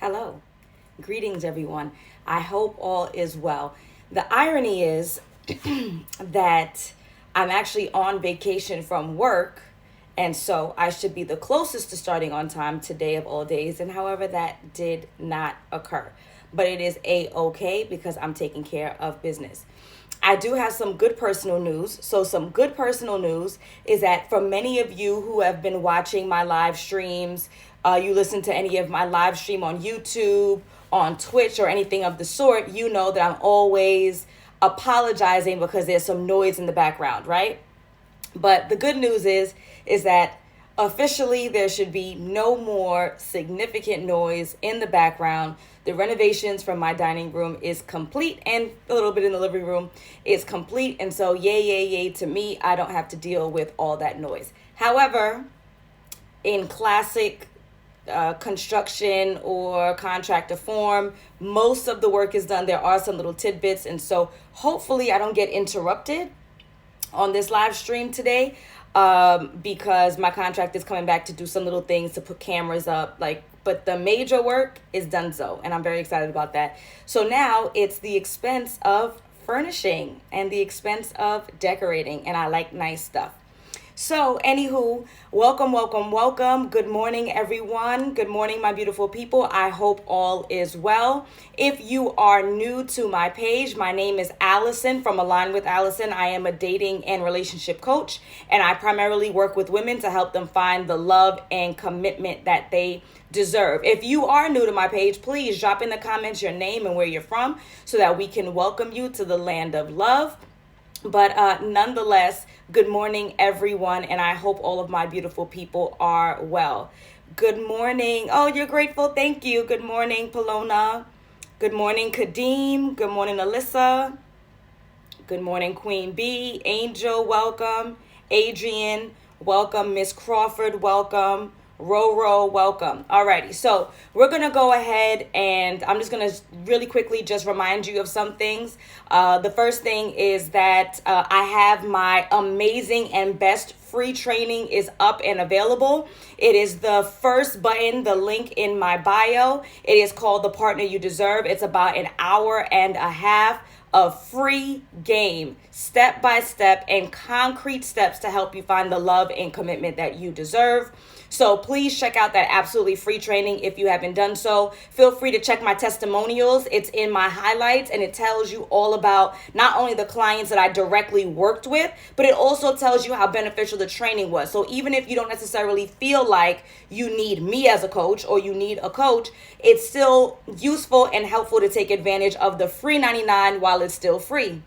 Hello. Greetings, everyone. I hope all is well. The irony is that I'm actually on vacation from work, and so I should be the closest to starting on time today of all days. And however, that did not occur. But it is a-okay because I'm taking care of business. I do have some good personal news. So, some good personal news is that for many of you who have been watching my live streams, you listen to any of my live stream on YouTube, on Twitch, or anything of the sort, you know that I'm always apologizing because there's some noise in the background, right? But the good news is that officially there should be no more significant noise in the background. The renovations from my dining room is complete, and a little bit in the living room is complete. And so yay, yay, yay to me. I don't have to deal with all that noise. However, in classic construction or contractor form, most of the work is done. There are some little tidbits, and so hopefully I don't get interrupted on this live stream today, because my contract is coming back to do some little things to put cameras up, but the major work is done, and I'm very excited about that. So now it's the expense of furnishing and the expense of decorating, and I like nice stuff. So, anywho, welcome, welcome, welcome. Good morning, everyone. Good morning, my beautiful people. I hope all is well. If you are new to my page, my name is Alison from Align with Alison. I am a dating and relationship coach, and I primarily work with women to help them find the love and commitment that they deserve. If you are new to my page, please drop in the comments your name and where you're from so that we can welcome you to the land of love. But nonetheless, good morning, everyone, and I hope all of my beautiful people are well. Good morning. Oh, you're grateful. Thank you. Good morning, Palona. Good morning, Kadeem. Good morning, Alyssa. Good morning, Queen B. Angel, welcome. Adrian, welcome. Miss Crawford, welcome. Roro, welcome. Alrighty, so we're going to go ahead and I'm just going to really quickly just remind you of some things. The first thing is that I have my amazing and best free training is up and available. It is the first button, the link in my bio. It is called The Partner You Deserve. It's about an hour and a half of free game, step by step and concrete steps to help you find the love and commitment that you deserve. So please check out that absolutely free training if you haven't done so. Feel free to check my testimonials. It's in my highlights, and it tells you all about not only the clients that I directly worked with, but it also tells you how beneficial the training was. So even if you don't necessarily feel like you need me as a coach or you need a coach, it's still useful and helpful to take advantage of the free 99 while it's still free.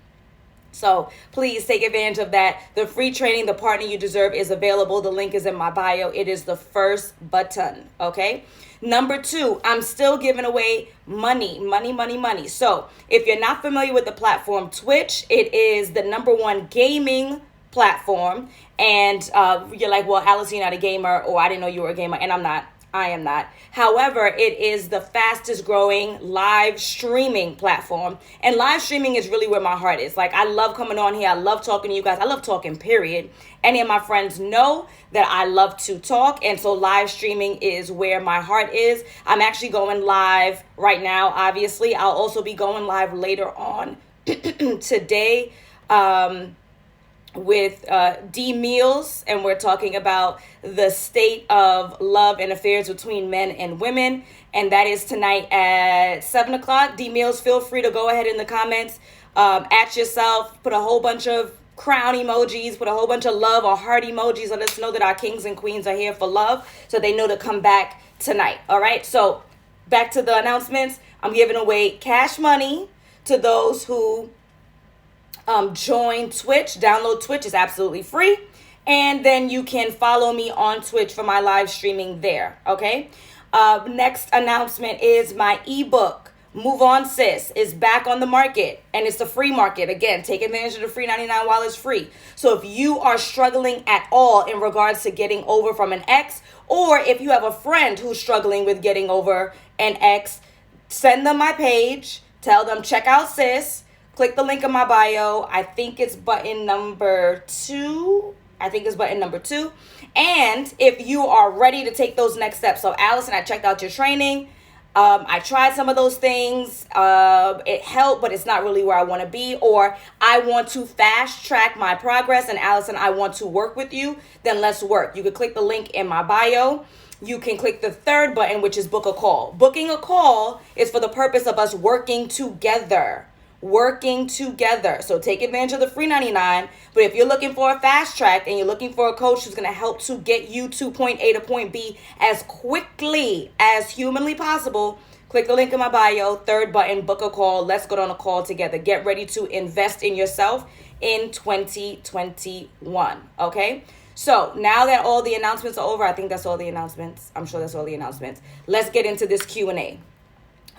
So please take advantage of that. The free training, The Partner You Deserve, is available. The link is in my bio. It is the first button, okay? Number 2, I'm still giving away money. So if you're not familiar with the platform Twitch, it is the #1 gaming platform. And you're like, well, Alice, you're not a gamer, or I didn't know you were a gamer, and I'm not. I am not. However, it is the fastest growing live streaming platform. And live streaming is really where my heart is. Like, I love coming on here. I love talking to you guys. I love talking, period. Any of my friends know that I love to talk. And so live streaming is where my heart is. I'm actually going live right now, obviously. I'll also be going live later on today. With D Meals, and we're talking about the state of love and affairs between men and women, and that is tonight at 7 o'clock. D Meals, feel free to go ahead in the comments, at yourself, put a whole bunch of crown emojis, put a whole bunch of love or heart emojis. Let us know that our kings and queens are here for love, so they know to come back tonight. All right, so back to the announcements. I'm giving away cash money to those who join Twitch. Download Twitch, is absolutely free, and then you can follow me on Twitch for my live streaming there. Okay, next announcement is my ebook, Move On Sis, is back on the market, and it's the free market. Again, take advantage of the free 99 while it's free. So if you are struggling at all in regards to getting over from an ex, or if you have a friend who's struggling with getting over an ex, send them my page, tell them check out Sis. Click the link in my bio. I think it's button number 2. And if you are ready to take those next steps. So, Alison, I checked out your training. I tried some of those things. It helped, but it's not really where I want to be. Or I want to fast track my progress. And Alison, I want to work with you. Then let's work. You can click the link in my bio. You can click the third button, which is book a call. Booking a call is for the purpose of us working together. Working together. So take advantage of the free 99. But if you're looking for a fast track and you're looking for a coach who's going to help to get you to point A to point B as quickly as humanly possible, click the link in my bio, third button, book a call. Let's go on a call together. Get ready to invest in yourself in 2021. Okay? So now that all the announcements are over, I think that's all the announcements. I'm sure that's all the announcements. Let's get into this Q&A.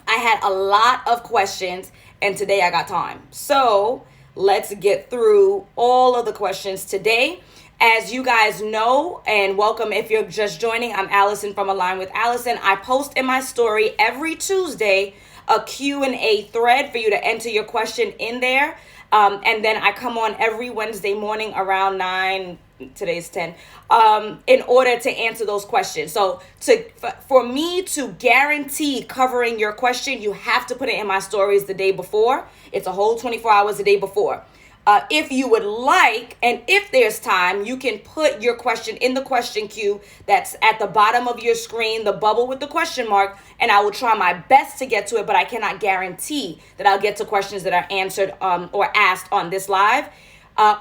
I had a lot of questions, and today I got time. So let's get through all of the questions today. As you guys know, and welcome if you're just joining, I'm Alison from Align with Alison. I post in my story every Tuesday a Q&A thread for you to enter your question in there. And then I come on every Wednesday morning around 9, today's 10, in order to answer those questions. So for me to guarantee covering your question, you have to put it in my stories the day before. It's a whole 24 hours the day before. If you would like, and if there's time, you can put your question in the question queue that's at the bottom of your screen, the bubble with the question mark, and I will try my best to get to it, but I cannot guarantee that I'll get to questions that are answered or asked on this live.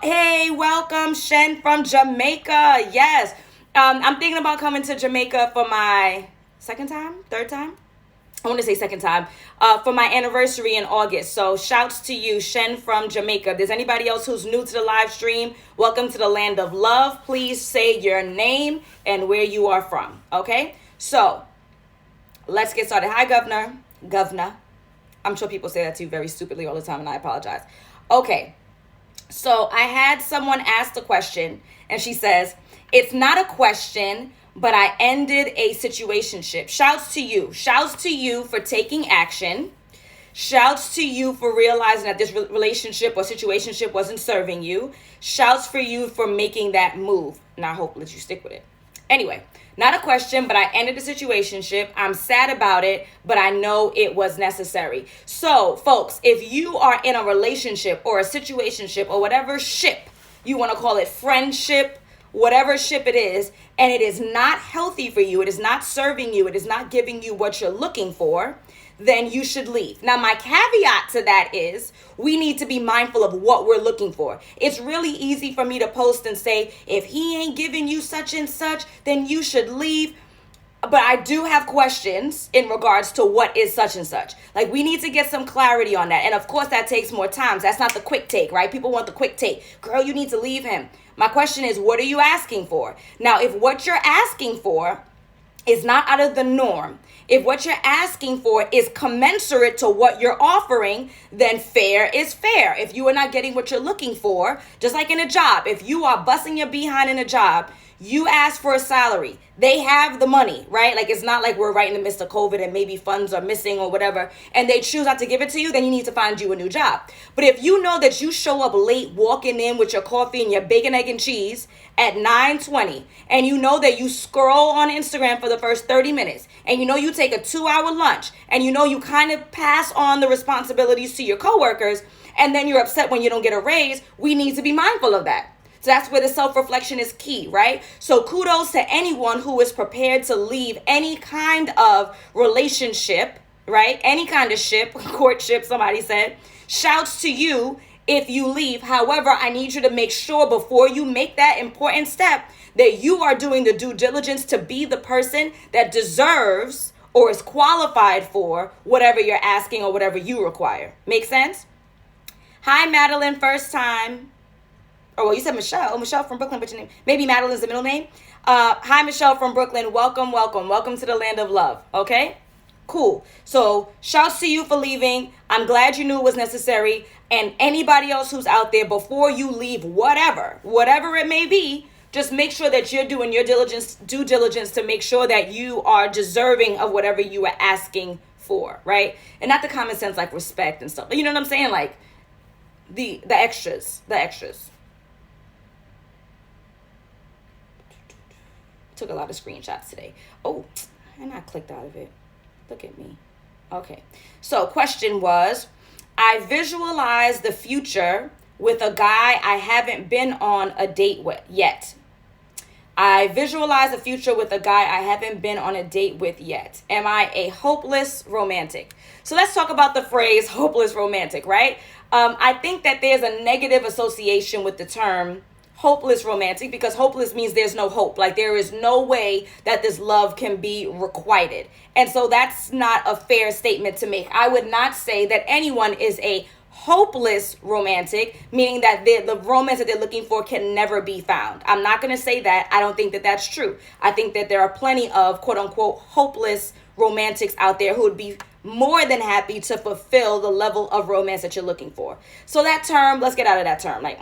Hey, welcome, Shen from Jamaica. Yes, I'm thinking about coming to Jamaica for my third time? I want to say second time, for my anniversary in August. So shouts to you, Shen from Jamaica. If there's anybody else who's new to the live stream, welcome to the land of love. Please say your name and where you are from, okay? So let's get started. Hi, Governor. Governor. I'm sure people say that to you very stupidly all the time, and I apologize. Okay, so I had someone ask the question, and she says, it's not a question, but I ended a situationship. Shouts to you. Shouts to you for taking action. Shouts to you for realizing that this relationship or situationship wasn't serving you. Shouts for you for making that move. And I hope that you stick with it. Anyway, not a question, but I ended the situationship. I'm sad about it, but I know it was necessary. So, folks, if you are in a relationship or a situationship or whatever ship you want to call it, friendship, whatever ship it is, and it is not healthy for you, it is not serving you, it is not giving you what you're looking for, then you should leave. Now, my caveat to that is we need to be mindful of what we're looking for. It's really easy for me to post and say, if he ain't giving you such and such, then you should leave. But I do have questions in regards to what is such and such. Like, we need to get some clarity on that. And of course, that takes more time. That's not the quick take, right? People want the quick take. Girl, you need to leave him. My question is, what are you asking for? Now, if what you're asking for is not out of the norm, if what you're asking for is commensurate to what you're offering, then fair is fair. If you are not getting what you're looking for, just like in a job, if you are busting your behind in a job, you ask for a salary. They have the money, right? Like, it's not like we're right in the midst of COVID and maybe funds are missing or whatever, and they choose not to give it to you, then you need to find you a new job. But if you know that you show up late walking in with your coffee and your bacon, egg, and cheese at 9:20, and you know that you scroll on Instagram for the first 30 minutes, and you know you take a 2-hour lunch, and you know you kind of pass on the responsibilities to your coworkers, and then you're upset when you don't get a raise, we need to be mindful of that. So that's where the self-reflection is key, right? So kudos to anyone who is prepared to leave any kind of relationship, right? Any kind of ship, courtship, somebody said. Shouts to you if you leave. However, I need you to make sure before you make that important step that you are doing the due diligence to be the person that deserves or is qualified for whatever you're asking or whatever you require. Make sense? Hi, Madeline, first time. Oh, well, you said Michelle. Oh, Michelle from Brooklyn, but your name. Maybe Madeline's the middle name. Hi, Michelle from Brooklyn. Welcome, welcome. Welcome to the land of love. Okay? Cool. So, shouts to you for leaving. I'm glad you knew it was necessary. And anybody else who's out there, before you leave, whatever it may be, just make sure that you're doing your due diligence to make sure that you are deserving of whatever you are asking for, right? And not the common sense, like respect and stuff. You know what I'm saying? Like, the extras. Took a lot of screenshots today. Oh, and I clicked out of it. Look at me. Okay. So question was, I visualize the future with a guy I haven't been on a date with yet. I visualize a future with a guy I haven't been on a date with yet. Am I a hopeless romantic? So let's talk about the phrase hopeless romantic, right? I think that there's a negative association with the term hopeless romantic, because hopeless means there's no hope. Like, there is no way that this love can be requited. And so that's not a fair statement to make. I would not say that anyone is a hopeless romantic, meaning that the romance that they're looking for can never be found. I'm not going to say that. I don't think that that's true. I think that there are plenty of quote unquote hopeless romantics out there who would be more than happy to fulfill the level of romance that you're looking for. So that term, let's get out of that term. Like,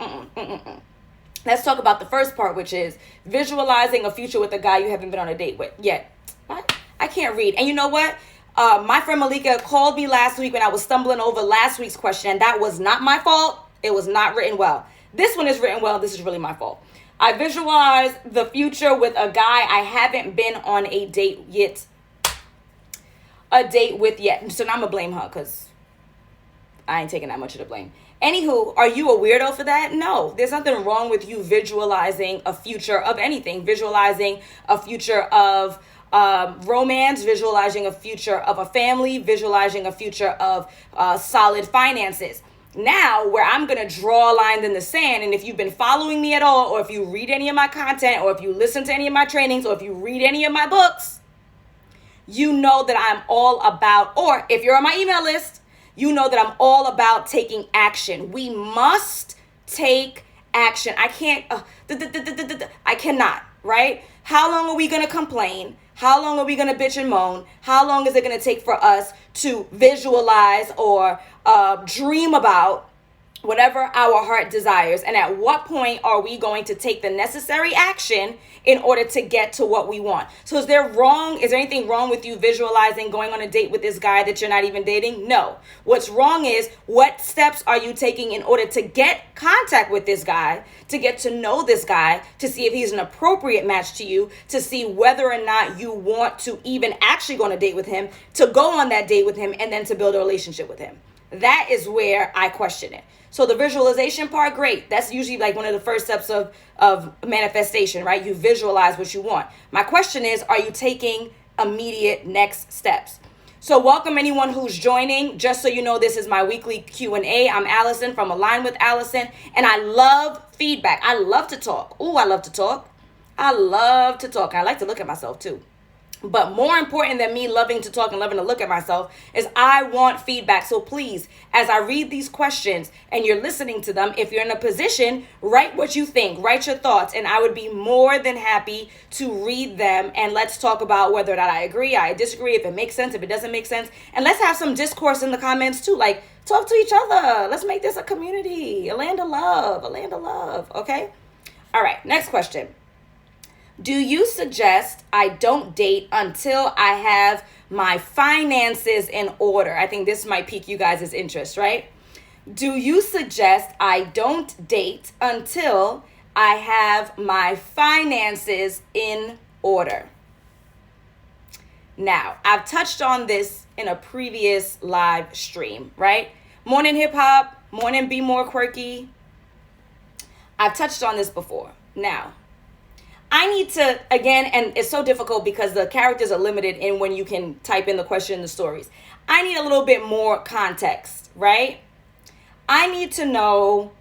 Let's talk about the first part, which is visualizing a future with a guy you haven't been on a date with yet. I can't read. And you know what? My friend Malika called me last week when I was stumbling over last week's question, and that was not my fault. It was not written well. This one is written well. This is really my fault. I visualize the future with a guy I haven't been on a date with yet. So now I'm going to blame her because I ain't taking that much of the blame. Anywho, are you a weirdo for that? No, there's nothing wrong with you visualizing a future of anything, visualizing a future of romance, visualizing a future of a family, visualizing a future of solid finances. Now, where I'm going to draw a line in the sand, and if you've been following me at all, or if you read any of my content, or if you listen to any of my trainings, or if you read any of my books, you know that I'm all about, or if you're on my email list, you know that I'm all about taking action. We must take action. I cannot, right? How long are we going to complain? How long are we going to bitch and moan? How long is it going to take for us to visualize or dream about whatever our heart desires? And at what point are we going to take the necessary action in order to get to what we want? So is there anything wrong with you visualizing going on a date with this guy that you're not even dating? No. What's wrong is, what steps are you taking in order to get contact with this guy, to get to know this guy, to see if he's an appropriate match to you, to see whether or not you want to even actually go on a date with him, to go on that date with him, and then to build a relationship with him? That is where I question it. So the visualization part, great. That's usually like one of the first steps of manifestation, right? You visualize what you want. My question is, are you taking immediate next steps? So welcome anyone who's joining. Just so you know, this is my weekly Q&A. I'm Alison from Align with Alison, and I love feedback. I love to talk. Ooh, I love to talk. I love to talk. I like to look at myself too. But more important than me loving to talk and loving to look at myself is I want feedback. So please, as I read these questions and you're listening to them, if you're in a position, write what you think, write your thoughts, and I would be more than happy to read them. And let's talk about whether or not I agree, I disagree, if it makes sense, if it doesn't make sense. And let's have some discourse in the comments too. Like, talk to each other. Let's make this a community, a land of love, okay? All right, next question. Do you suggest I don't date until I have my finances in order? I think this might pique you guys' interest, right? Do you suggest I don't date until I have my finances in order? Now, I've touched on this in a previous live stream, right? Morning hip hop, morning be more quirky. I've touched on this before. Now, I need to, again, and it's so difficult because the characters are limited in when you can type in the question in the stories. I need a little bit more context, right? I need to know,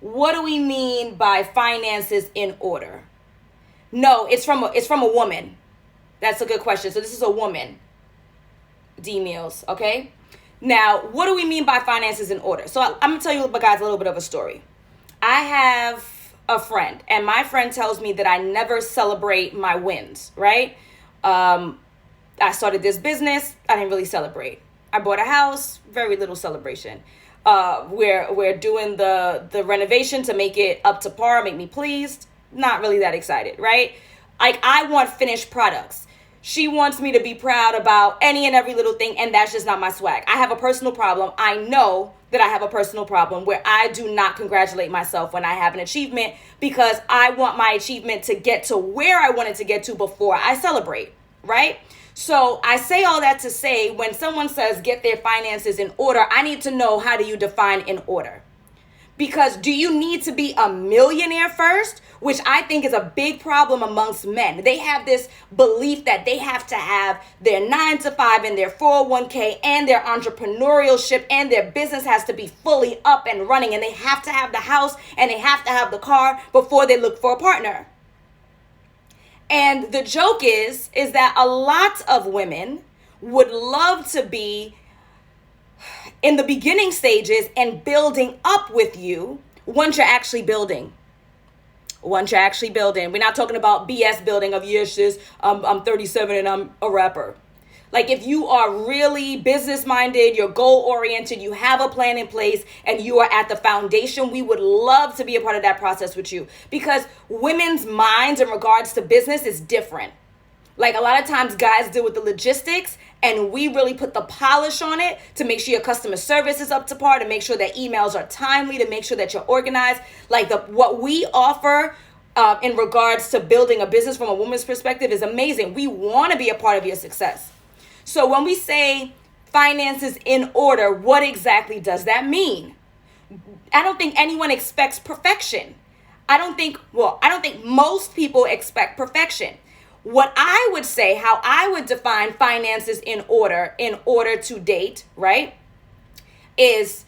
what do we mean by finances in order? No, it's from a woman. That's a good question. So this is a woman, D Mills, okay? Now, what do we mean by finances in order? So I'm going to tell you guys a little bit of a story. I have a friend, and my friend tells me that I never celebrate my wins, right? I started this business, I didn't really celebrate. I bought a house, very little celebration. We're doing the renovation to make it up to par, make me pleased, not really that excited, right? Like, I want finished products. She wants me to be proud about any and every little thing, and that's just not my swag. I have a personal problem. I know that I have a personal problem where I do not congratulate myself when I have an achievement, because I want my achievement to get to where I want it to get to before I celebrate, right? So I say all that to say, when someone says get their finances in order, I need to know, how do you define in order? Because do you need to be a millionaire first? Which I think is a big problem amongst men. They have this belief that they have to have their 9 to 5 and their 401k and their entrepreneurship, and their business has to be fully up and running, and they have to have the house and they have to have the car before they look for a partner. And the joke is that a lot of women would love to be in the beginning stages and building up with you once you're actually building. Once you're actually building. We're not talking about BS building of, yes, sis, I'm 37 and I'm a rapper. Like, if you are really business minded, you're goal oriented, you have a plan in place, and you are at the foundation, we would love to be a part of that process with you, because women's minds in regards to business is different. Like, a lot of times guys deal with the logistics, and we really put the polish on it to make sure your customer service is up to par, to make sure that emails are timely, to make sure that you're organized. Like, what we offer in regards to building a business from a woman's perspective is amazing. We want to be a part of your success. So when we say finances in order, what exactly does that mean? I don't think anyone expects perfection. I don't think most people expect perfection. What I would say, how I would define finances in order to date, right, is,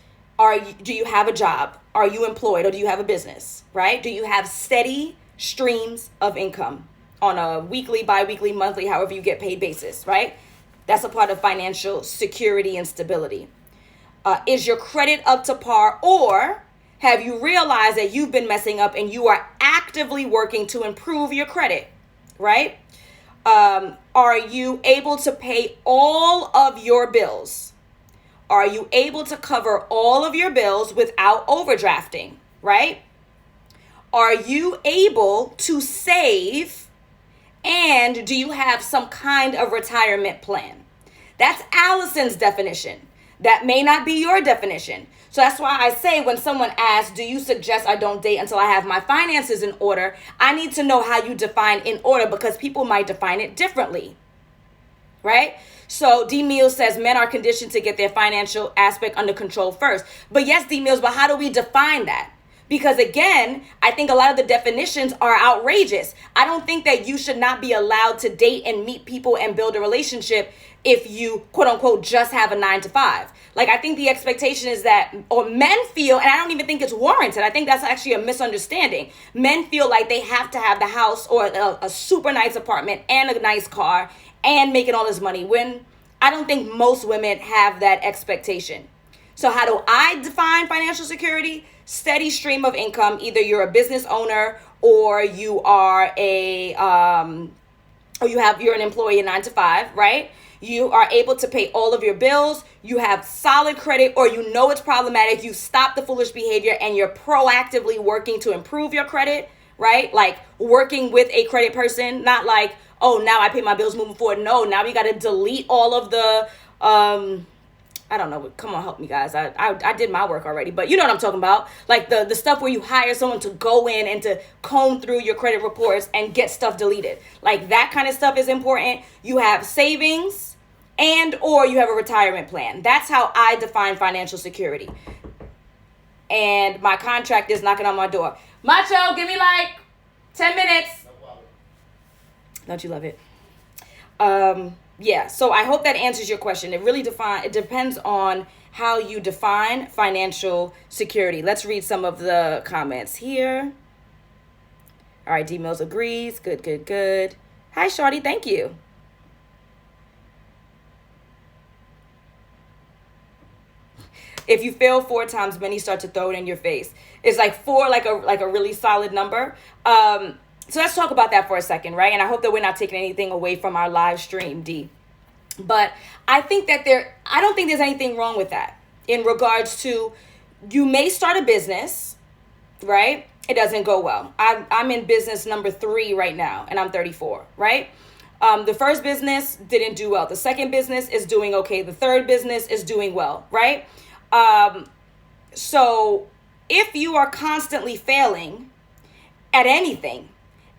do you have a job? Are you employed, or do you have a business, right? Do you have steady streams of income on a weekly, bi-weekly, monthly, however you get paid basis, right? That's a part of financial security and stability. Is your credit up to par, or have you realized that you've been messing up and you are actively working to improve your credit, right? Are you able to pay all of your bills? Are you able to cover all of your bills without overdrafting, right? Are you able to save? And do you have some kind of retirement plan? That's Alison's definition. That may not be your definition. So that's why I say, when someone asks, do you suggest I don't date until I have my finances in order? I need to know how you define in order, because people might define it differently, right? So D Mills says men are conditioned to get their financial aspect under control first. But yes, D Mills, but how do we define that? Because again, I think a lot of the definitions are outrageous. I don't think that you should not be allowed to date and meet people and build a relationship if you, quote unquote, just have a 9 to 5. Like, I think the expectation is that, or men feel, and I don't even think it's warranted. I think that's actually a misunderstanding. Men feel like they have to have the house or a super nice apartment and a nice car and making all this money, when I don't think most women have that expectation. So how do I define financial security? Steady stream of income. Either you're a business owner, or you are you're an employee, a 9 to 5, right? You are able to pay all of your bills. You have solid credit, or you know it's problematic. You stop the foolish behavior and you're proactively working to improve your credit, right? Like working with a credit person, not like, oh, now I pay my bills moving forward. No, now we got to delete all of the, I don't know. Come on, help me, guys. I did my work already, but you know what I'm talking about. Like the stuff where you hire someone to go in and to comb through your credit reports and get stuff deleted. Like that kind of stuff is important. You have savings and or you have a retirement plan. That's how I define financial security. And my contract is knocking on my door. Macho, give me like 10 minutes. No problem. Don't you love it? Yeah, so I hope that answers your question. It depends on how you define financial security. Let's read some of the comments here. All right, D Mills agrees. Good. Hi, Shawty. Thank you. If you fail 4 times, many start to throw it in your face. It's like 4, like a really solid number. So let's talk about that for a second, right? And I hope that we're not taking anything away from our live stream, D. But I think that I don't think there's anything wrong with that in regards to, you may start a business, right? It doesn't go well. I'm in business number 3 right now, and I'm 34, right? The first business didn't do well. The second business is doing okay. The third business is doing well, right? So if you are constantly failing at anything,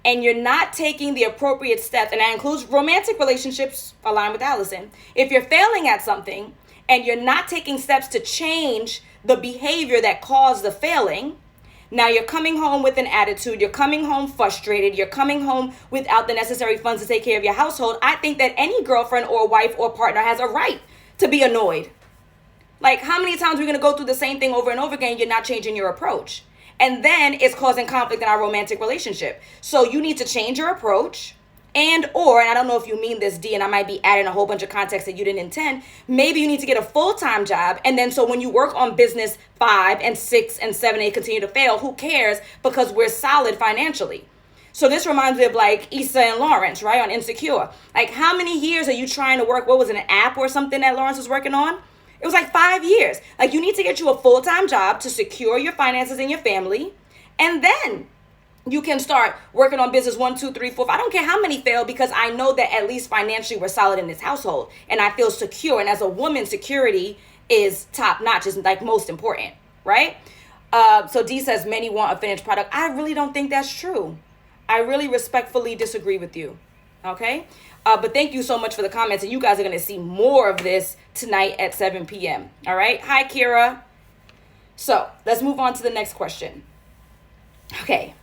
and you're not taking the appropriate steps, and that includes romantic relationships, aligned with Alison, if you're failing at something and you're not taking steps to change the behavior that caused the failing, now you're coming home with an attitude, you're coming home frustrated, you're coming home without the necessary funds to take care of your household. I think that any girlfriend or wife or partner has a right to be annoyed. Like, how many times are we going to go through the same thing over and over again? You're not changing your approach. And then it's causing conflict in our romantic relationship. So you need to change your approach, and I don't know if you mean this, D, and I might be adding a whole bunch of context that you didn't intend. Maybe you need to get a full-time job. And then so when you work on business 5 and 6 and 7, and continue to fail, who cares? Because we're solid financially. So this reminds me of like Issa and Lawrence, right? On Insecure. Like, how many years are you trying to work? What was it, an app or something that Lawrence was working on? It was like 5 years. Like, you need to get you a full-time job to secure your finances and your family. And then you can start working on business 1, 2, 3, 4, 5. I don't care how many fail, because I know that at least financially we're solid in this household. And I feel secure. And as a woman, security is top notch, is like most important, right? So D says many want a finished product. I really don't think that's true. I really respectfully disagree with you. Okay? But thank you so much for the comments. And you guys are going to see more of this tonight at 7 p.m. All right? Hi, Kira. So let's move on to the next question. Okay.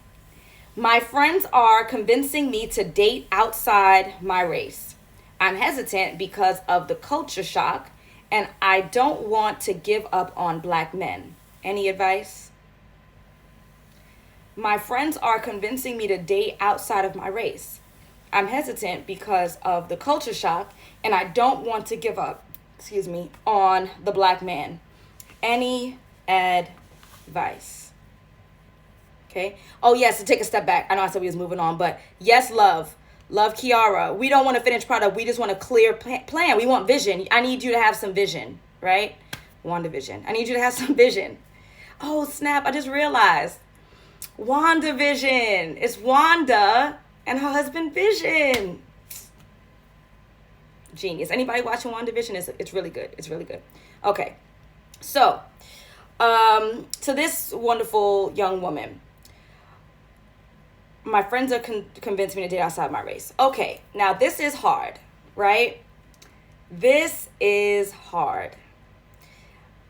My friends are convincing me to date outside my race. I'm hesitant because of the culture shock, and I don't want to give up on black men. Any advice? My friends are convincing me to date outside of my race. I'm hesitant because of the culture shock, and I don't want to give up, on the black man. Any advice? Okay. Oh, yes, to take a step back. I know I said we was moving on, but yes, love. Love, Kiara. We don't want a finished product. We just want a clear plan. We want vision. I need you to have some vision, right? WandaVision. I need you to have some vision. Oh, snap. I just realized. WandaVision. It's Wanda and her husband Vision. Genius. Anybody watching WandaVision? It's really good. It's really good. Okay. So, to this wonderful young woman, my friends are convincing me to date outside my race. Okay. Now, this is hard, right? This is hard.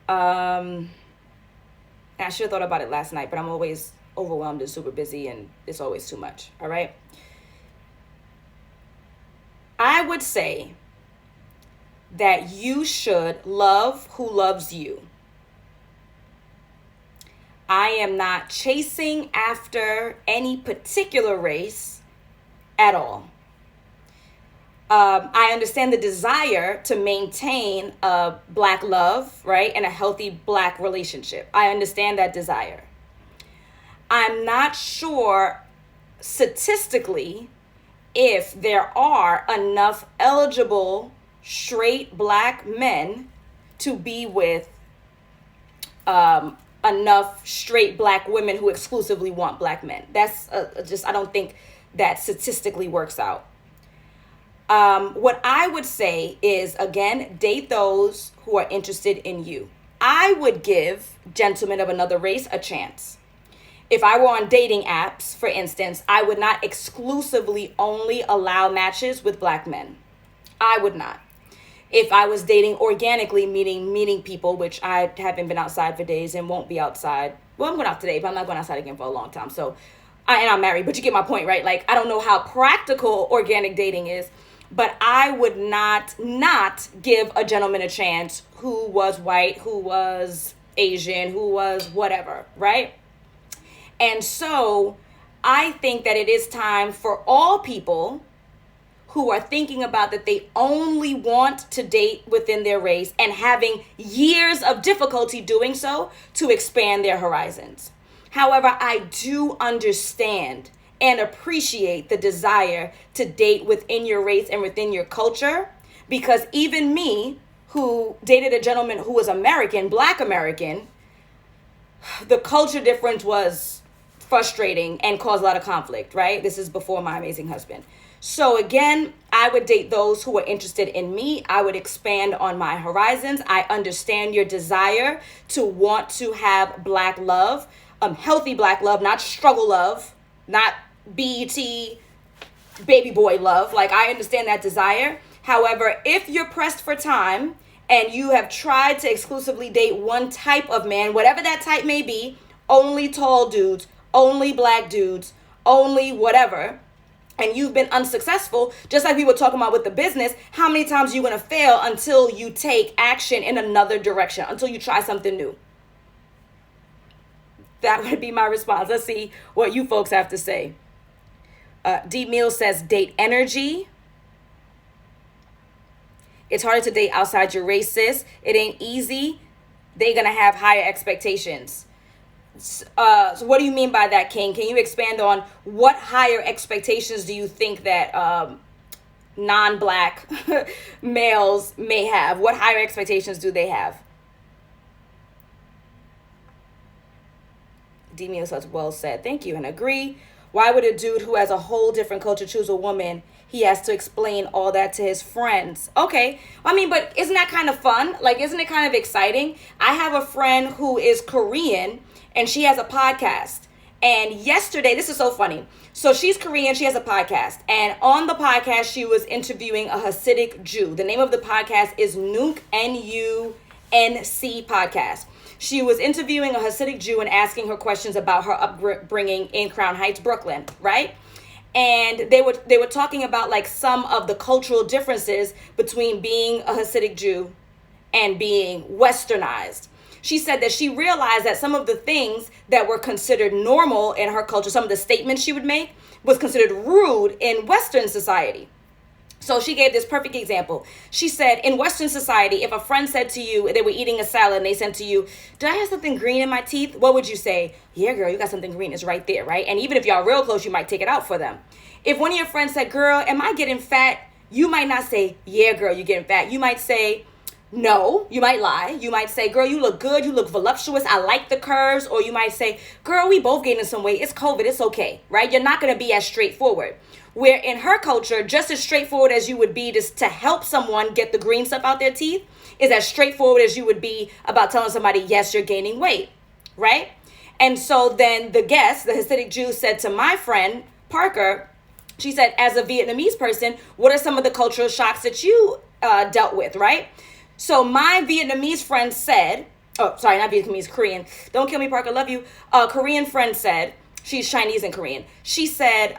I should have thought about it last night, but I'm always overwhelmed and super busy, and it's always too much. All right. I would say that you should love who loves you. I am not chasing after any particular race at all. I understand the desire to maintain a black love, right? And a healthy black relationship. I understand that desire. I'm not sure statistically if there are enough eligible straight black men to be with enough straight black women who exclusively want black men. That's I don't think that statistically works out. What I would say is, again, date those who are interested in you. I would give gentlemen of another race a chance. If I were on dating apps, for instance, I would not exclusively only allow matches with black men. I would not. If I was dating organically, meeting people, which I haven't been outside for days and won't be outside. Well, I'm going out today, but I'm not going outside again for a long time. So, and I'm married, but you get my point, right? Like, I don't know how practical organic dating is, but I would not give a gentleman a chance who was white, who was Asian, who was whatever, right? And so I think that it is time for all people who are thinking about that they only want to date within their race and having years of difficulty doing so to expand their horizons. However, I do understand and appreciate the desire to date within your race and within your culture, because even me, who dated a gentleman who was American, black American, the culture difference was frustrating and caused a lot of conflict, right? This is before my amazing husband. So again, I would date those who are interested in me. I would expand on my horizons. I understand your desire to want to have black love, healthy black love, not struggle love, not BET, baby boy love. Like, I understand that desire. However, if you're pressed for time and you have tried to exclusively date one type of man, whatever that type may be, only tall dudes, only black dudes, only whatever, and you've been unsuccessful, just like we were talking about with the business, how many times are you going to fail until you take action in another direction, until you try something new? That would be my response. Let's see what you folks have to say. D. Mills says, date energy. It's harder to date outside your race, sis. It ain't easy. They're going to have higher expectations. So what do you mean by that, King? Can you expand on what higher expectations do you think that non-black males may have? What higher expectations do they have? Demio says, well said. Thank you, and agree. Why would a dude who has a whole different culture choose a woman? He has to explain all that to his friends. Okay. I mean, but isn't that kind of fun? Like, isn't it kind of exciting? I have a friend who is Korean, and she has a podcast. And yesterday, this is so funny. So she's Korean, she has a podcast. And on the podcast, she was interviewing a Hasidic Jew. The name of the podcast is Nunc, N-U-N-C podcast. She was interviewing a Hasidic Jew and asking her questions about her upbringing in Crown Heights, Brooklyn, right? And they were talking about like some of the cultural differences between being a Hasidic Jew and being westernized. She said that she realized that some of the things that were considered normal in her culture, some of the statements she would make, was considered rude in Western society. So she gave this perfect example. She said, in Western society, if a friend said to you, they were eating a salad and they said to you, did I have something green in my teeth? What would you say? Yeah, girl, you got something green. It's right there, right? And even if y'all real close, you might take it out for them. If one of your friends said, girl, am I getting fat? You might not say, yeah, girl, you're getting fat. You might say, no. You might lie. You might say, girl, you look good. You look voluptuous. I like the curves. Or you might say, girl, we both gaining some weight. It's COVID. It's okay, right? You're not going to be as straightforward. Where in her culture, just as straightforward as you would be to help someone get the green stuff out their teeth is as straightforward as you would be about telling somebody, yes, you're gaining weight, right? And so then the guest, the Hasidic Jew, said to my friend, Parker, she said, as a Vietnamese person, what are some of the cultural shocks that you dealt with, right? So my Vietnamese friend said, oh, sorry, not Vietnamese, Korean. Don't kill me, Parker, love you. Korean friend said, she's Chinese and Korean. She said,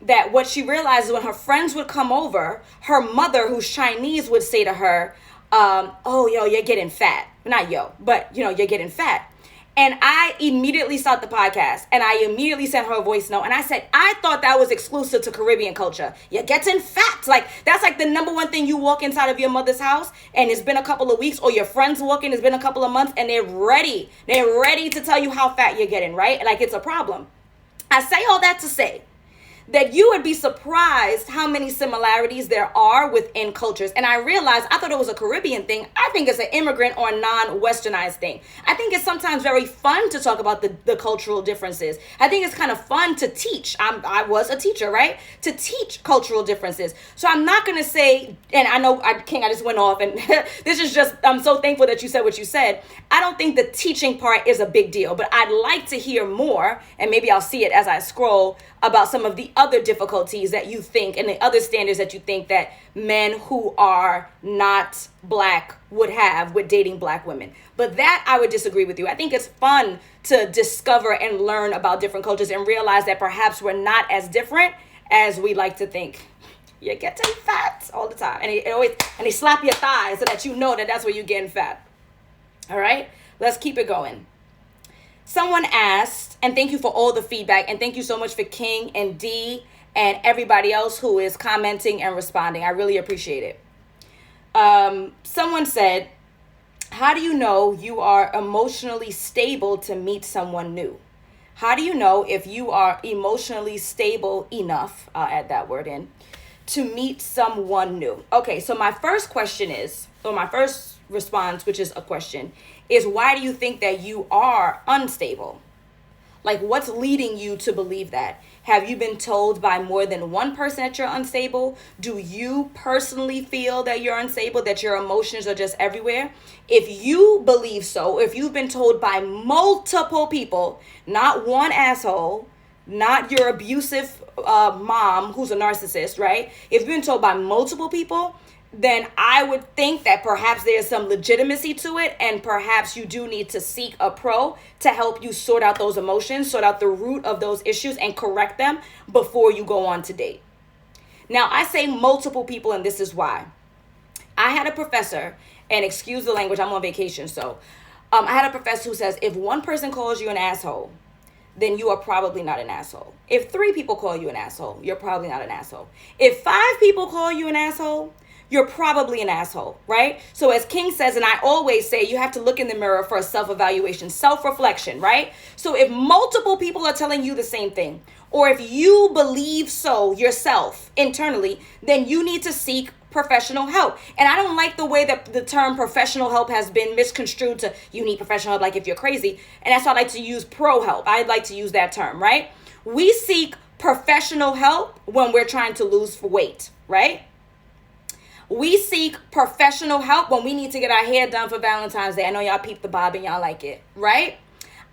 that what she realized is when her friends would come over, her mother, who's Chinese, would say to her, oh, yo, you're getting fat. Not yo, but, you're getting fat. And I immediately stopped the podcast and I immediately sent her a voice note. And I said, I thought that was exclusive to Caribbean culture. You're getting fat. Like, that's like the number one thing. You walk inside of your mother's house and it's been a couple of weeks, or your friends walk in, it's been a couple of months, and they're ready. They're ready to tell you how fat you're getting, right? Like, it's a problem. I say all that to say that you would be surprised how many similarities there are within cultures. And I realized, I thought it was a Caribbean thing. I think it's an immigrant or non-westernized thing. I think it's sometimes very fun to talk about the cultural differences. I think it's kind of fun to teach. I was a teacher, right? To teach cultural differences. So I'm not going to say, and I know, King, I just went off, and this is just, I'm so thankful that you said what you said. I don't think the teaching part is a big deal, but I'd like to hear more, and maybe I'll see it as I scroll, about some of the other difficulties that you think and the other standards that you think that men who are not black would have with dating black women. But that I would disagree with you. I think it's fun to discover and learn about different cultures and realize that perhaps we're not as different as we like to think. You're getting fat all the time. And they slap your thighs so that you know that that's where you're getting fat. All right, let's keep it going. Someone asked, and thank you for all the feedback, and thank you so much for King and D and everybody else who is commenting and responding. I really appreciate it. Someone said, how do you know you are emotionally stable to meet someone new? How do you know if you are emotionally stable enough, I'll add that word in, to meet someone new? Okay, so my first question is, or my first response, which is a question, is why do you think that you are unstable? Like, what's leading you to believe that? Have you been told by more than one person that you're unstable? Do you personally feel that you're unstable, that your emotions are just everywhere? If you believe so, if you've been told by multiple people, not one asshole, not your abusive mom who's a narcissist, right? If you've been told by multiple people, then I would think that perhaps there's some legitimacy to it, and perhaps you do need to seek a pro to help you sort out those emotions, sort out the root of those issues, and correct them before you go on to date. Now, I say multiple people, and this is why. I had a professor, and excuse the language, I'm on vacation, so I had a professor who says, if one person calls you an asshole, then you are probably not an asshole. If 3 people call you an asshole, you're probably not an asshole. If 5 people call you an asshole, you're probably an asshole, right? So as King says, and I always say, you have to look in the mirror for a self-evaluation, self-reflection, right? So if multiple people are telling you the same thing, or if you believe so yourself internally, then you need to seek professional help. And I don't like the way that the term professional help has been misconstrued to you need professional help like if you're crazy. And that's why I like to use pro help. I like to use that term, right? We seek professional help when we're trying to lose weight, right? We seek professional help when we need to get our hair done for Valentine's Day. I know y'all peep the bob and y'all like it, right?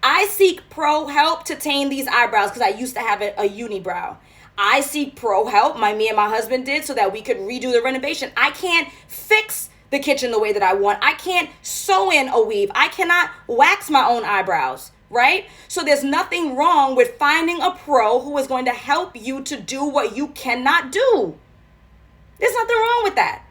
I seek pro help to tame these eyebrows because I used to have a unibrow. I seek pro help, me and my husband did, so that we could redo the renovation. I can't fix the kitchen the way that I want. I can't sew in a weave. I cannot wax my own eyebrows, right? So there's nothing wrong with finding a pro who is going to help you to do what you cannot do. There's nothing wrong with that.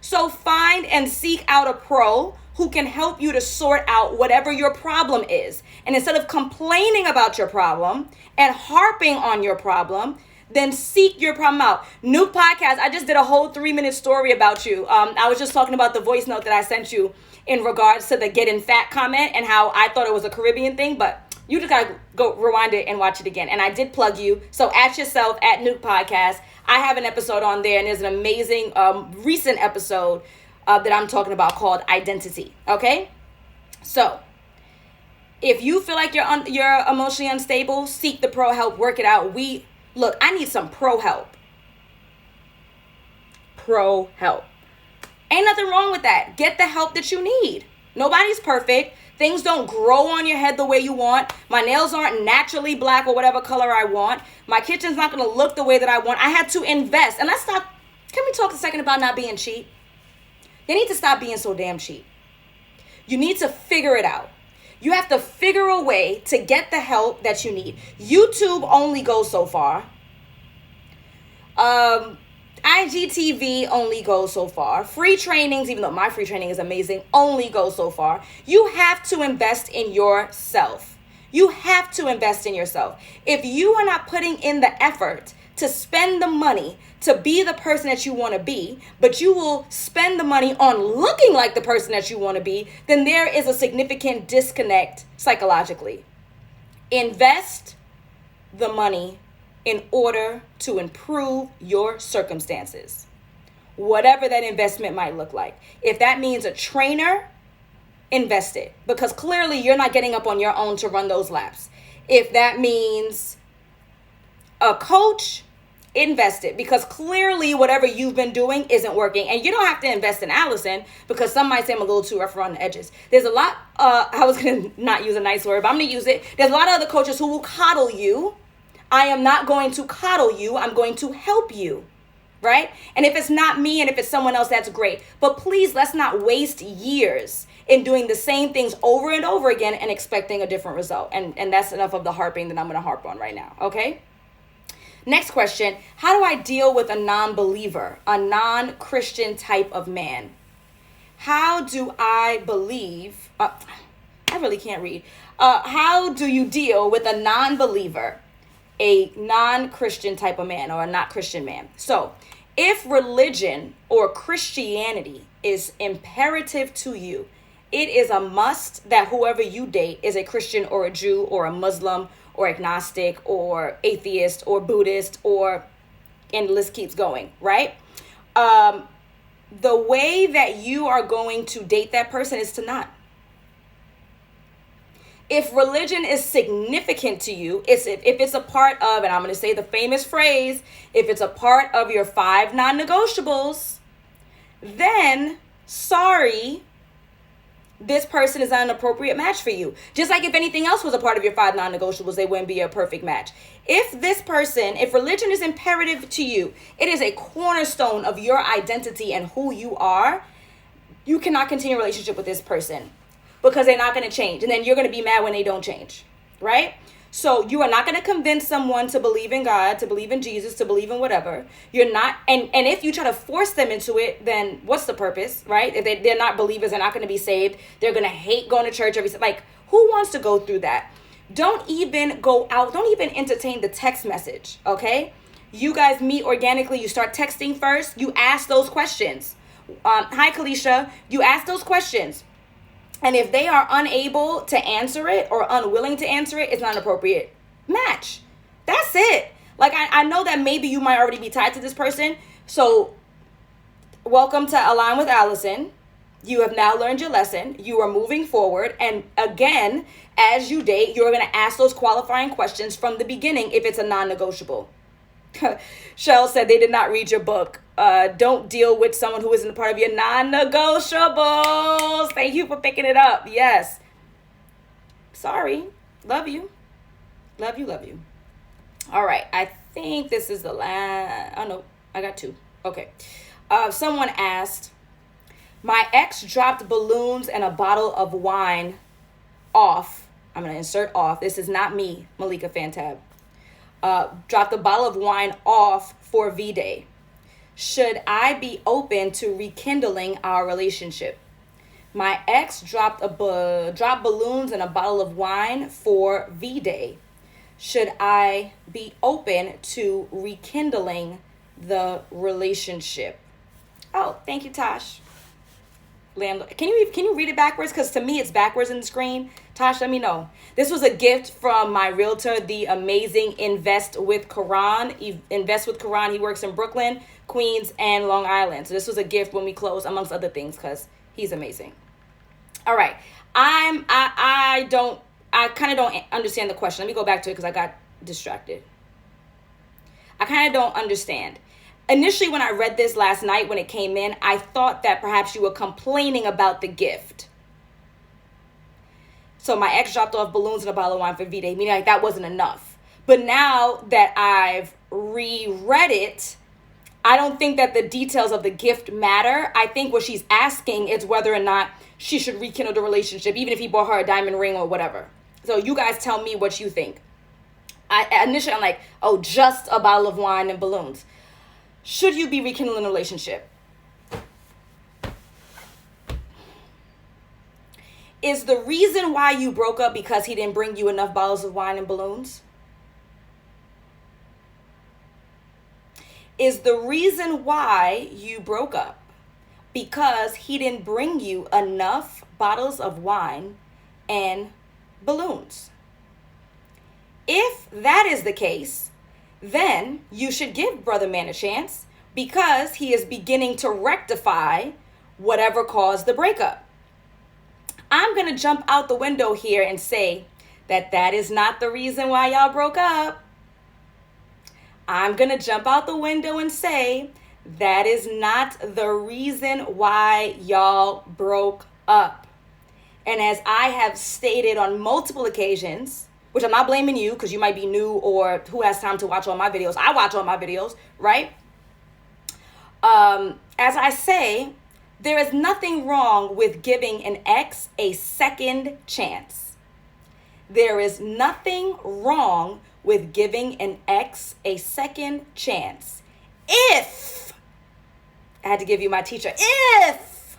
So find and seek out a pro who can help you to sort out whatever your problem is. And instead of complaining about your problem and harping on your problem, then seek your problem out. New podcast, I just did a whole 3-minute story about you. I was just talking about the voice note that I sent you in regards to the getting fat comment and how I thought it was a Caribbean thing, but you just gotta go rewind it and watch it again. And I did plug you. So at yourself, at Nuke Podcast, I have an episode on there, and there's an amazing recent episode that I'm talking about called Identity. Okay? So if you feel like you're emotionally unstable, seek the pro help, work it out. Look, I need some pro help. Pro help. Ain't nothing wrong with that. Get the help that you need. Nobody's perfect. Things don't grow on your head the way you want. My nails aren't naturally black or whatever color I want. My kitchen's not going to look the way that I want. I had to invest. And can we talk a second about not being cheap? You need to stop being so damn cheap. You need to figure it out. You have to figure a way to get the help that you need. YouTube only goes so far. IGTV only goes so far. Free trainings, even though my free training is amazing, only goes so far. You have to invest in yourself. You have to invest in yourself. If you are not putting in the effort to spend the money to be the person that you want to be, but you will spend the money on looking like the person that you want to be, then there is a significant disconnect psychologically. Invest the money in order to improve your circumstances, whatever that investment might look like. If that means a trainer, invest it, because clearly you're not getting up on your own to run those laps. If that means a coach, invest it, because clearly whatever you've been doing isn't working. And you don't have to invest in Alison, because some might say I'm a little too rough around the edges. There's a lot, I was going to not use a nice word, but I'm going to use it. There's a lot of other coaches who will coddle you. I am not going to coddle you. I'm going to help you, right? And if it's not me and if it's someone else, that's great. But please, let's not waste years in doing the same things over and over again and expecting a different result. And that's enough of the harping that I'm going to harp on right now, okay? Next question, how do I deal with a non-believer, a non-Christian type of man? How do I believe, I really can't read. How do you deal with a non-believer, a non-Christian type of man, or a not Christian man? So if religion or Christianity is imperative to you, it is a must that whoever you date is a Christian or a Jew or a Muslim or agnostic or atheist or Buddhist, and the list keeps going, right? The way that you are going to date that person is to not. If religion is significant to you, if it's a part of, and I'm going to say the famous phrase, if it's a part of your 5 non-negotiables, then sorry, this person is not an appropriate match for you. Just like if anything else was a part of your 5 non-negotiables, they wouldn't be a perfect match. If religion is imperative to you, it is a cornerstone of your identity and who you are, you cannot continue a relationship with this person because they're not going to change. And then you're going to be mad when they don't change, right? So you are not going to convince someone to believe in God, to believe in Jesus, to believe in whatever. You're not, and if you try to force them into it, then what's the purpose, right? If they're not believers, they're not going to be saved. They're going to hate going to church like, who wants to go through that? Don't even go out. Don't even entertain the text message, okay? You guys meet organically. You start texting first. You ask those questions. Hi, Kalisha. You ask those questions. And if they are unable to answer it or unwilling to answer it, it's not an appropriate match. That's it. Like, I know that maybe you might already be tied to this person. So welcome to Align with Alison. You have now learned your lesson. You are moving forward. And again, as you date, you're going to ask those qualifying questions from the beginning if it's a non-negotiable. Shell said they did not read your book. Don't deal with someone who isn't a part of your non-negotiables. Thank you for picking it up. Yes. Sorry. Love you. Love you, love you. All right. I think this is the last. Oh, no. I got 2. Okay. Someone asked, my ex dropped balloons and a bottle of wine off. I'm going to insert off. This is not me, Malika Fantab. Dropped a bottle of wine off for V-Day. Should I be open to rekindling our relationship? My ex dropped balloons and a bottle of wine for V-Day. Should I be open to rekindling the relationship? Oh, thank you, Tosh. Landlord. Can you read it backwards? Because to me, it's backwards in the screen. Tosh, let me know. This was a gift from my realtor, the amazing Invest with Quran. Invest with Quran. He works in Brooklyn, Queens, and Long Island. So this was a gift when we closed, amongst other things, because he's amazing. All right. I kind of don't understand the question. Let me go back to it because I got distracted. I kind of don't understand. Initially, when I read this last night, when it came in, I thought that perhaps you were complaining about the gift. So my ex dropped off balloons and a bottle of wine for V-Day, meaning like that wasn't enough. But now that I've reread it, I don't think that the details of the gift matter. I think what she's asking is whether or not she should rekindle the relationship, even if he bought her a diamond ring or whatever. So you guys tell me what you think. Initially, I'm like, oh, just a bottle of wine and balloons. Should you be rekindling a relationship? Is the reason why you broke up because he didn't bring you enough bottles of wine and balloons? Is the reason why you broke up because he didn't bring you enough bottles of wine and balloons? If that is the case, then you should give Brother Man a chance because he is beginning to rectify whatever caused the breakup. I'm going to jump out the window here and say that that is not the reason why y'all broke up. I'm going to jump out the window and say that is not the reason why y'all broke up. And as I have stated on multiple occasions, which I'm not blaming you because you might be new or who has time to watch all my videos. I watch all my videos, right? As I say, there is nothing wrong with giving an ex a second chance. There is nothing wrong with giving an ex a second chance. If, I had to give you my teacher, if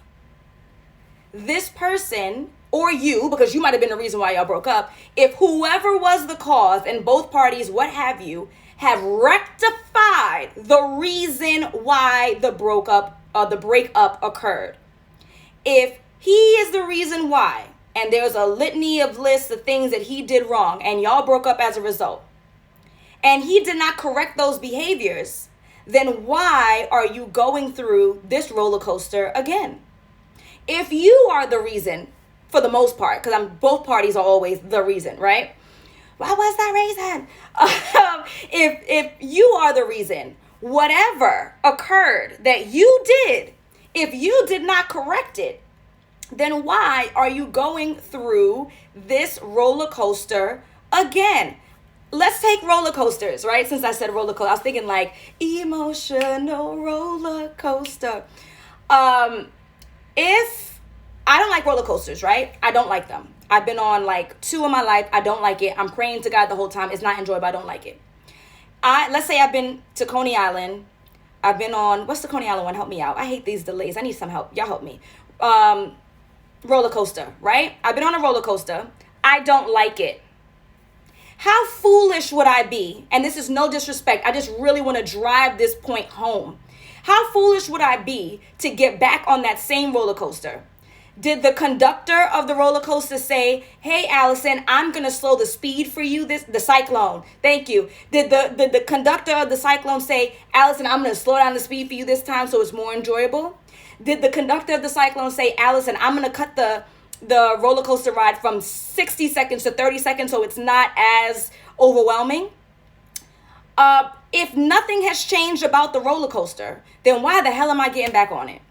this person or you, because you might have been the reason why y'all broke up, if whoever was the cause and both parties, what have you, have rectified the reason why the breakup occurred. If he is the reason why, and there's a litany of lists of things that he did wrong, and y'all broke up as a result, and he did not correct those behaviors, then why are you going through this roller coaster again? If you are the reason, for the most part, because both parties are always the reason, right? What was that reason? If you are the reason, whatever occurred that you did, if you did not correct it, then why are you going through this roller coaster again? Let's take roller coasters, right? Since I said roller coaster, I was thinking like emotional roller coaster. If I don't like roller coasters, right? I don't like them. I've been on like 2 in my life. I don't like it. I'm praying to God the whole time. It's not enjoyable. I don't like it. Let's say I've been to Coney Island. I've been on, what's the Coney Island one? Help me out. I hate these delays. I need some help. Y'all help me. Roller coaster, right? I've been on a roller coaster. I don't like it. How foolish would I be? And this is no disrespect. I just really want to drive this point home. How foolish would I be to get back on that same roller coaster? Did the conductor of the roller coaster say, hey, Alison, I'm going to slow the speed for you, the cyclone. Thank you. Did the conductor of the cyclone say, Alison, I'm going to slow down the speed for you this time so it's more enjoyable? Did the conductor of the cyclone say, Alison, I'm going to cut the roller coaster ride from 60 seconds to 30 seconds so it's not as overwhelming? If nothing has changed about the roller coaster, then why the hell am I getting back on it?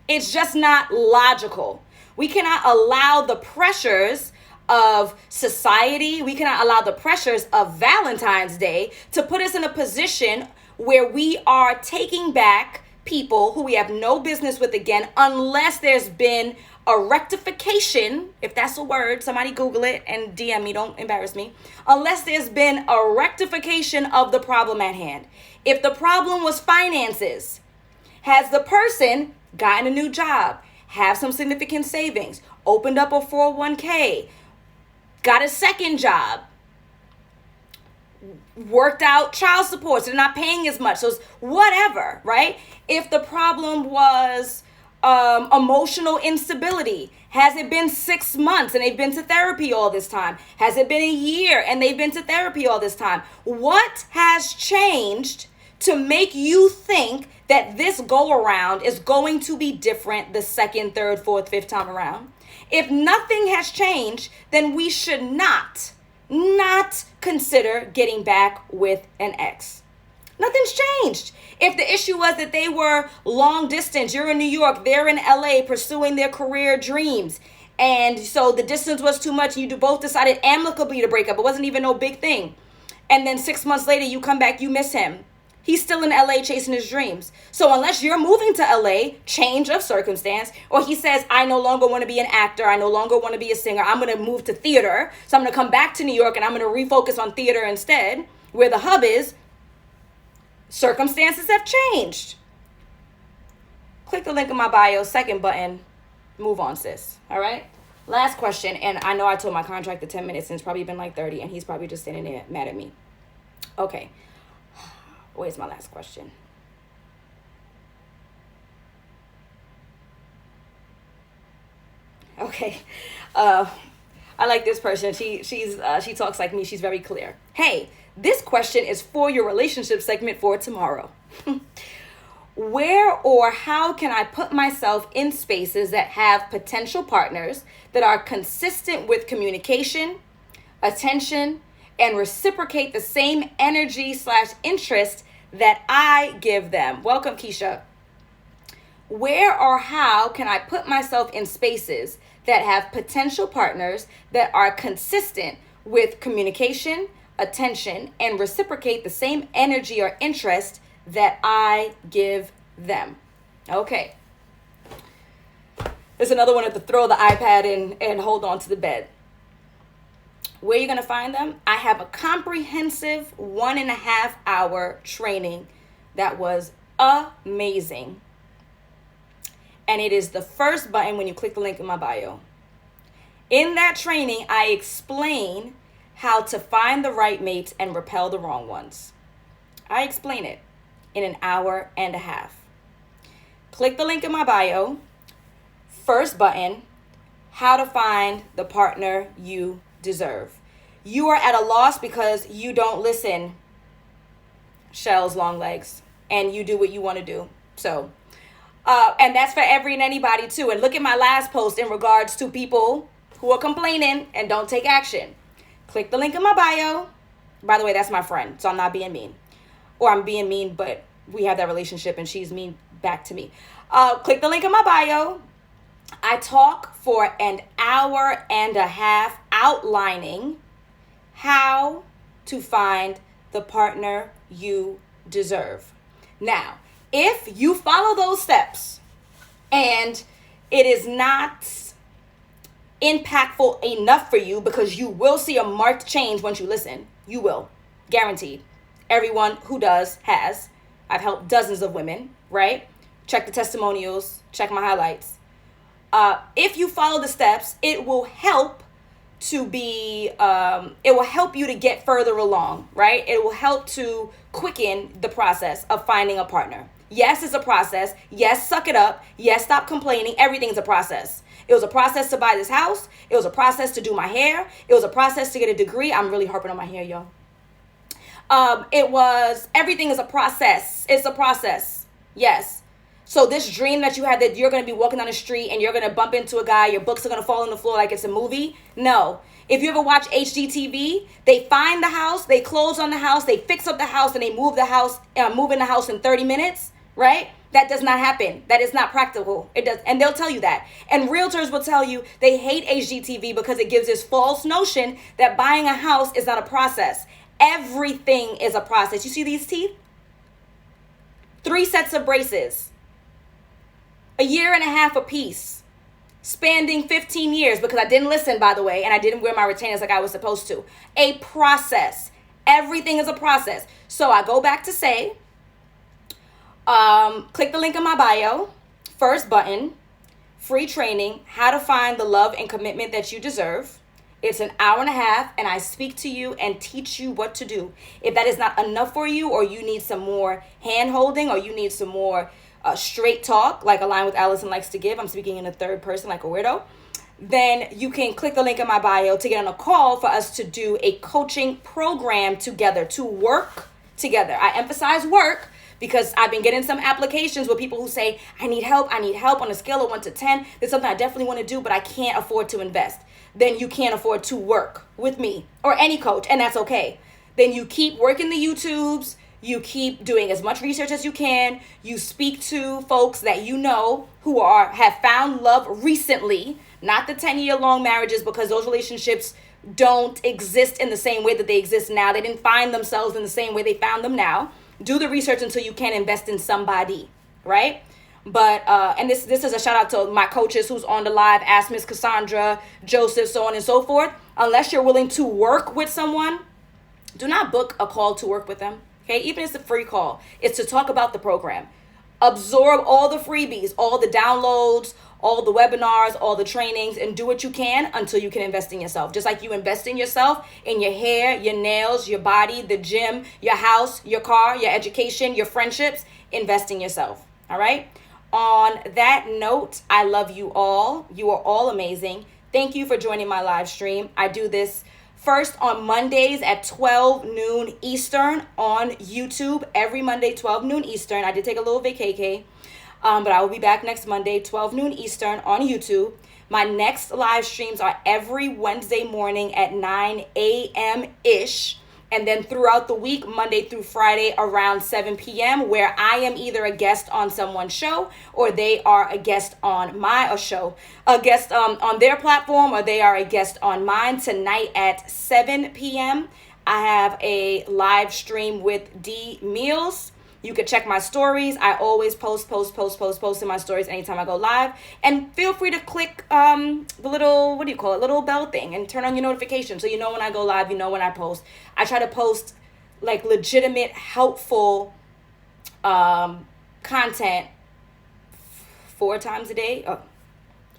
It's just not logical. We cannot allow the pressures of society, we cannot allow the pressures of Valentine's Day to put us in a position where we are taking back people who we have no business with again, unless there's been a rectification, if that's a word, somebody Google it and DM me, don't embarrass me. Unless there's been a rectification of the problem at hand. If the problem was finances, has the person gotten a new job, have some significant savings, opened up a 401k, got a second job, worked out child support, so they're not paying as much, so it's whatever, right? If the problem was emotional instability, has it been 6 months and they've been to therapy all this time? Has it been a year and they've been to therapy all this time? What has changed to make you think that this go around is going to be different the second, third, fourth, fifth time around? If nothing has changed, then we should not consider getting back with an ex. Nothing's changed. If the issue was that they were long distance, you're in New York, they're in LA pursuing their career dreams, and so the distance was too much, and you both decided amicably to break up. It wasn't even no big thing. And then 6 months later, you come back, you miss him. He's still in LA chasing his dreams. So unless you're moving to LA, change of circumstance, or he says, I no longer want to be an actor, I no longer want to be a singer, I'm going to move to theater, so I'm going to come back to New York and I'm going to refocus on theater instead, where the hub is, circumstances have changed. Click the link in my bio, second button, move on, sis. All right? Last question, and I know I told my contractor 10 minutes, and it's probably been like 30, and he's probably just standing there mad at me. Okay. Where's my last question? Okay. I like this person. She talks like me. She's very clear. Hey, this question is for your relationship segment for tomorrow. Where or how can I put myself in spaces that have potential partners that are consistent with communication, attention, and reciprocate the same energy/interest that I give them? Welcome, Keisha. Where or how can I put myself in spaces that have potential partners that are consistent with communication, attention, and reciprocate the same energy or interest that I give them? Okay. There's another one to throw the iPad in and hold on to the bed. Where are you going to find them? I have a comprehensive 1.5 hour training that was amazing. And it is the first button when you click the link in my bio. In that training, I explain how to find the right mates and repel the wrong ones. I explain it in 1.5 hours. Click the link in my bio. First button, how to find the partner you deserve. You are at a loss because you don't listen, shells, long legs, and you do what you want to do. So, and that's for every and anybody too. And look at my last post in regards to people who are complaining and don't take action. Click the link in my bio. By the way, that's my friend, so I'm not being mean. Or I'm being mean, but we have that relationship and she's mean back to me. Click the link in my bio. I talk for an hour and a half outlining how to find the partner you deserve. Now, if you follow those steps and it is not impactful enough for you, because you will see a marked change once you listen. You will. Guaranteed. Everyone who does has. I've helped dozens of women, right? Check the testimonials. Check my highlights. If you follow the steps, it will help to be, it will help you to get further along, right? It will help to quicken the process of finding a partner. Yes, it's a process. Yes, suck it up. Yes, stop complaining. Everything's a process. It was a process to buy this house. It was a process to do my hair. It was a process to get a degree. I'm really harping on my hair, y'all. Everything is a process. It's a process. Yes. So this dream that you had that you're going to be walking down the street and you're going to bump into a guy, your books are going to fall on the floor like it's a movie. No. If you ever watch HGTV, they find the house, they close on the house, they fix up the house, and they move in the house in 30 minutes, right? That does not happen. That is not practical. It does, and they'll tell you that. And realtors will tell you they hate HGTV because it gives this false notion that buying a house is not a process. Everything is a process. You see these teeth? 3 sets of braces. A year and a half apiece. Spanning 15 years, because I didn't listen, by the way, and I didn't wear my retainers like I was supposed to. A process. Everything is a process. So I go back to say, click the link in my bio, first button, free training, how to find the love and commitment that you deserve. It's an hour and a half, and I speak to you and teach you what to do. If that is not enough for you, or you need some more hand-holding, or you need some more straight talk, like a line with Alison likes to give, I'm speaking in the third person like a weirdo, then you can click the link in my bio to get on a call for us to do a coaching program together, to work together. I emphasize work because I've been getting some applications with people who say, I need help on a scale of 1 to 10. There's something I definitely want to do, but I can't afford to invest. Then you can't afford to work with me or any coach, and that's okay. Then you keep working the YouTubes, you keep doing as much research as you can, you speak to folks that you know who have found love recently, not the 10-year-long marriages, because those relationships don't exist in the same way that they exist now. They didn't find themselves in the same way they found them now. Do the research until you can invest in somebody, right? But, and this is a shout out to my coaches who's on the live, Ask Miss Cassandra, Joseph, so on and so forth. Unless you're willing to work with someone, do not book a call to work with them. Okay, even if it's a free call, it's to talk about the program. Absorb all the freebies, all the downloads, all the webinars, all the trainings, and do what you can until you can invest in yourself. Just like you invest in yourself, in your hair, your nails, your body, the gym, your house, your car, your education, your friendships, invest in yourself. All right? On that note, I love you all. You are all amazing. Thank you for joining my live stream. I do this first on Mondays at 12 noon Eastern on YouTube. Every Monday, 12 noon Eastern. I did take a little vacay, but I will be back next Monday, 12 noon Eastern on YouTube. My next live streams are every Wednesday morning at 9 a.m.-ish. And then throughout the week, Monday through Friday around 7 p.m., where I am either a guest on someone's show or they are a guest on a guest on their platform, or they are a guest on mine. Tonight at 7 p.m., I have a live stream with D Meals. You can check my stories. I always post in my stories anytime I go live. And feel free to click the little, little bell thing and turn on your notifications so you know when I go live, you know when I post. I try to post like legitimate, helpful content 4 times a day. Oh,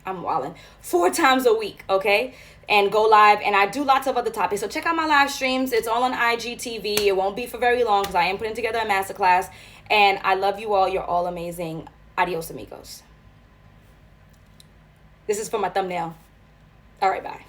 I'm wilding. 4 times a week, okay? And go live, and I do lots of other topics. So check out my live streams. It's all on IGTV. It won't be for very long because I am putting together a masterclass. And I love you all. You're all amazing. Adios, amigos. This is for my thumbnail. All right, bye.